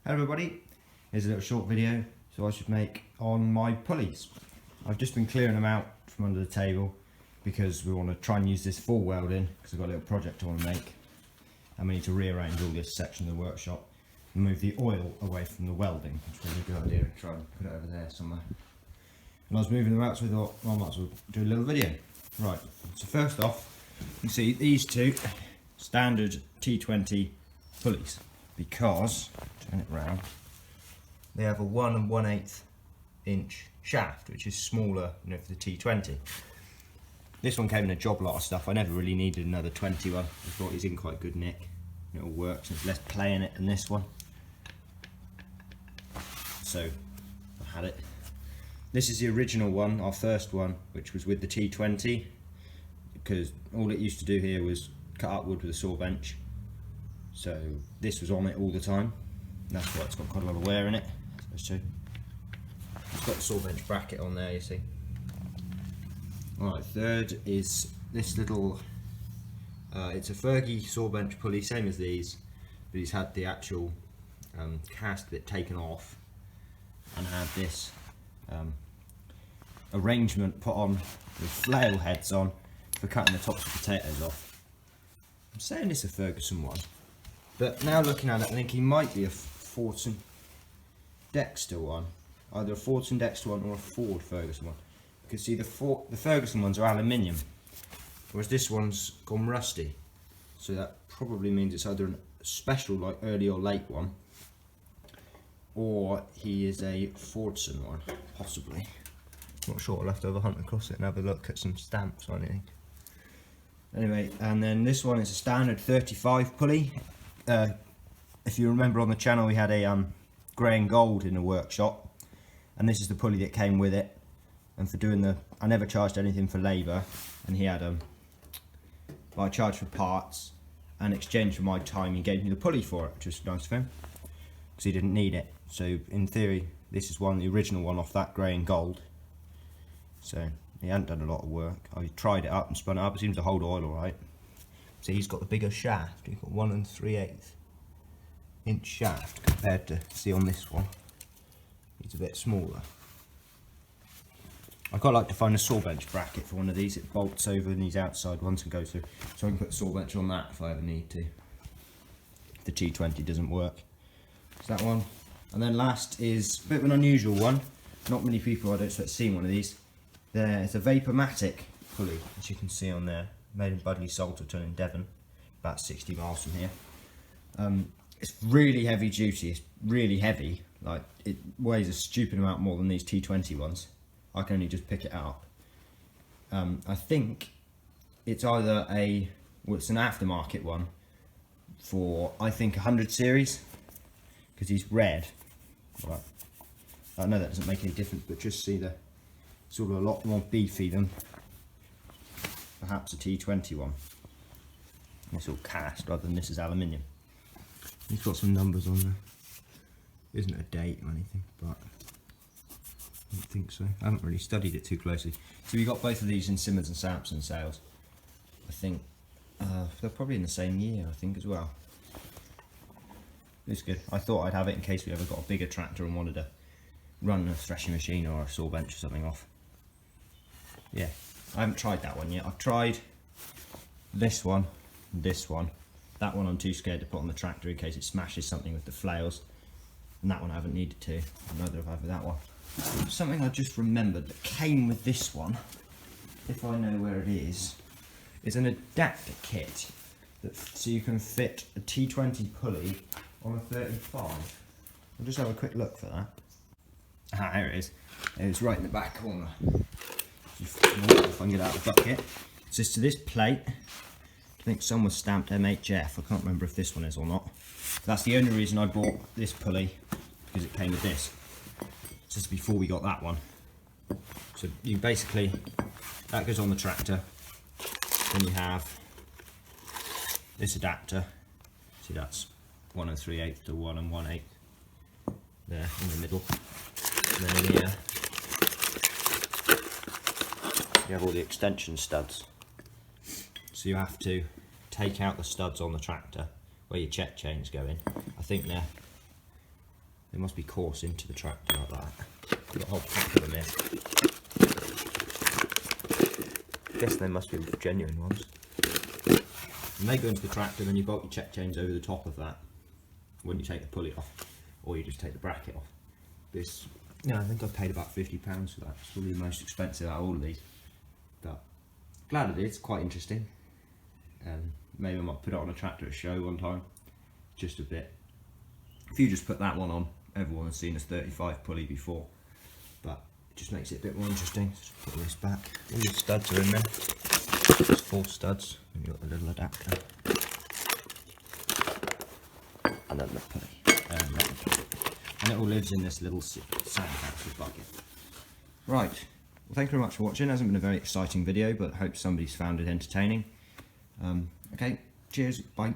Hello everybody, here's a little short video so I should make on my pulleys. I've just been clearing them out from under the table because we want to try and use this full welding because I've got a little project I want to make and we need to rearrange all this section of the workshop and move the oil away from the welding, which was a good idea, and try and put it over there somewhere. And I was moving them out, so I thought, well, I might as well do a little video. Right, so first off, you can see these two standard T20 pulleys, because, turn it round, they have a 1 1/8 inch shaft, which is smaller, for the T20. This one came in a job lot of stuff. I never really needed another 20 one. I thought he's in quite good nick. It all works. There's less play in it than this one. So I had it. This is the original one, our first one, which was with the T20, because all it used to do here was cut up wood with a saw bench. So this was on it all the time. And that's why it's got quite a lot of wear in it. It's got the saw bench bracket on there, you see. Alright, third is this little, it's a Fergie saw bench pulley, same as these, but he's had the actual cast bit taken off and had this arrangement put on with flail heads on for cutting the tops of potatoes off. I'm saying it's a Ferguson one, but now looking at it I think he might be a Fortson Dexter one, either a Fortson Dexter one or a Ford Ferguson one. You can see the Ferguson ones are aluminium, whereas this one's gone rusty, so that probably means it's either a special like early or late one, or he is a Fordson one, possibly. Not sure, I'll have to have a hunt across it and have a look at some stamps or anything. Anyway, and then this one is a standard 35 pulley. If you remember on the channel we had a grey and gold in the workshop, and this is the pulley that came with it. And for doing I never charged anything for labour, and he had I charged for parts, and in exchange for my time he gave me the pulley for it, which was nice of him, because he didn't need it. So in theory this is the original one off that grey and gold. So he hadn't done a lot of work. I tried it up and spun it up, it seems to hold oil alright. So he's got the bigger shaft, he's got 1 3/8 inch shaft compared to, see on this one, it's a bit smaller. I'd quite like to find a saw bench bracket for one of these. It bolts over in these outside ones and goes through, so I can put the saw bench on that if I ever need to. If the T20 doesn't work. So that one. And then last is a bit of an unusual one. Not many people, I don't expect to see one of these. It's a Vapormatic pulley, as you can see on there. Made in Budley Salterton in Devon, about 60 miles from here. It's really heavy duty. It's really heavy. Like, it weighs a stupid amount more than these T20 ones. I can only just pick it up. I think it's either it's an aftermarket one for, I think, 100 series, because he's red. Right. I know that doesn't make any difference, but just see it's sort of a lot more beefy than perhaps a T20 one. It's all cast rather than this is aluminium. He's got some numbers on there. Isn't a date or anything, but I don't think so. I haven't really studied it too closely. So we got both of these in Simmons and Sampson sales. I think they're probably in the same year, I think, as well. It's good. I thought I'd have it in case we ever got a bigger tractor and wanted to run a threshing machine or a saw bench or something off. Yeah, I haven't tried that one yet. I've tried this one and this one. That one I'm too scared to put on the tractor in case it smashes something with the flails. And that one I haven't needed to. Neither have I with that one. Something I just remembered that came with this one, if I know where it is an adapter kit so you can fit a T20 pulley on a 35. I'll just have a quick look for that. Ah, here it is. It's right in the back corner. If I can get out of the bucket. It's just to this plate. I think some was stamped MHF. I can't remember if this one is or not. That's the only reason I bought this pulley, because it came with this. Just before we got that one. So you basically, that goes on the tractor. Then you have this adapter. See, that's 1 3/8 to 1 1/8 there in the middle. And then in here you have all the extension studs. So you have to take out the studs on the tractor where your check chains go in. I think they're They must be coarse into the tractor like that. Got a whole pack of them here. I guess they must be genuine ones. And they go into the tractor, then you bolt your check chains over the top of that when you take the pulley off, or you just take the bracket off. This, yeah, I think I paid about £50 for that. It's probably the most expensive out of all of these, but glad it is. It's quite interesting. Maybe I might put it on a tractor at a show one time, just a bit. If you just put that one on, everyone has seen a 35 pulley before, but it just makes it a bit more interesting. Just put this back. All the studs are in there. There's 4 studs, and you've got the little adapter, and then the pulley, and it all lives in this little sandcastle bucket. Right, well, thank you very much for watching. It hasn't been a very exciting video, but I hope somebody's found it entertaining. Okay, cheers, bye.